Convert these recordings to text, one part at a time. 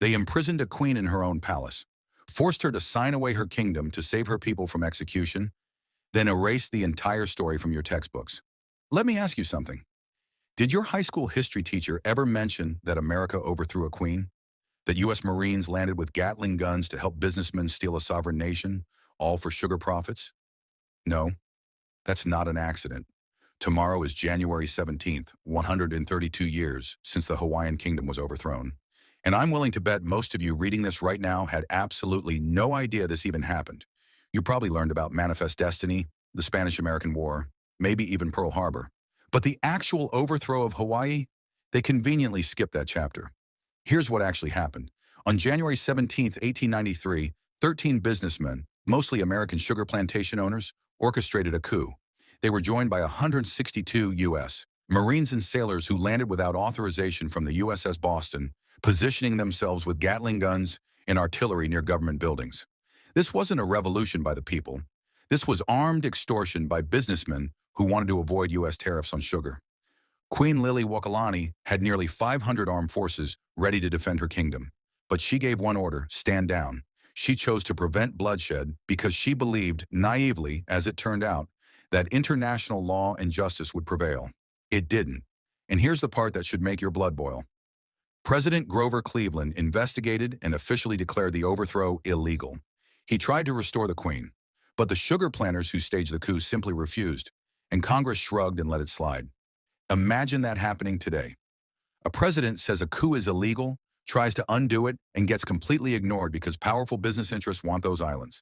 They imprisoned a queen in her own palace, forced her to sign away her kingdom to save her people from execution, then erased the entire story from your textbooks. Let me ask you something. Did your high school history teacher ever mention that America overthrew a queen? That U.S. Marines landed with Gatling guns to help businessmen steal a sovereign nation, all for sugar profits? No, that's not an accident. Tomorrow is January 17th, 132 years since the Hawaiian kingdom was overthrown. And I'm willing to bet most of you reading this right now had absolutely no idea this even happened. You probably learned about Manifest Destiny, the Spanish-American War, maybe even Pearl Harbor. But the actual overthrow of Hawaii, they conveniently skipped that chapter. Here's what actually happened. On January 17, 1893, 13 businessmen, mostly American sugar plantation owners, orchestrated a coup. They were joined by 162 U.S. Marines and sailors who landed without authorization from the USS Boston, positioning themselves with Gatling guns and artillery near government buildings. This wasn't a revolution by the people. This was armed extortion by businessmen who wanted to avoid U.S. tariffs on sugar. Queen Liliuokalani had nearly 500 armed forces ready to defend her kingdom. But she gave one order: stand down. She chose to prevent bloodshed because she believed, naively as it turned out, that international law and justice would prevail. It didn't. And here's the part that should make your blood boil. President Grover Cleveland investigated and officially declared the overthrow illegal. He tried to restore the queen, but the sugar planters who staged the coup simply refused, and Congress shrugged and let it slide. Imagine that happening today. A president says a coup is illegal, tries to undo it, and gets completely ignored because powerful business interests want those islands.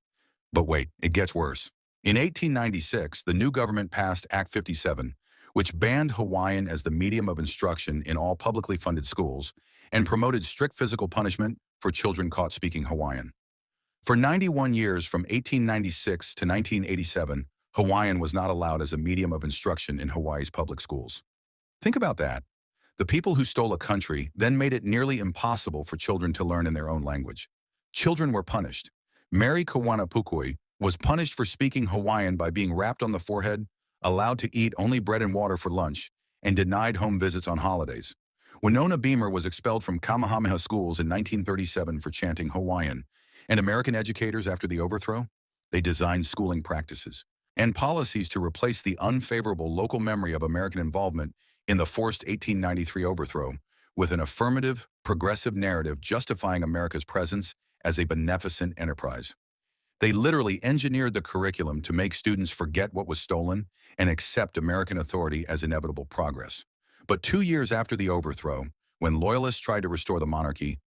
But wait, it gets worse. In 1896, the new government passed Act 57, which banned Hawaiian as the medium of instruction in all publicly funded schools and promoted strict physical punishment for children caught speaking Hawaiian. For 91 years, from 1896 to 1987, Hawaiian was not allowed as a medium of instruction in Hawaii's public schools. Think about that. The people who stole a country then made it nearly impossible for children to learn in their own language. Children were punished. Mary Kawanapukui was punished for speaking Hawaiian by being rapped on the forehead, allowed to eat only bread and water for lunch, and denied home visits on holidays. Winona Beamer was expelled from Kamehameha schools in 1937 for chanting Hawaiian, and American educators after the overthrow, they designed schooling practices and policies to replace the unfavorable local memory of American involvement in the forced 1893 overthrow with an affirmative, progressive narrative justifying America's presence as a beneficent enterprise. They literally engineered the curriculum to make students forget what was stolen and accept American authority as inevitable progress. But 2 years after the overthrow, when loyalists tried to restore the monarchy,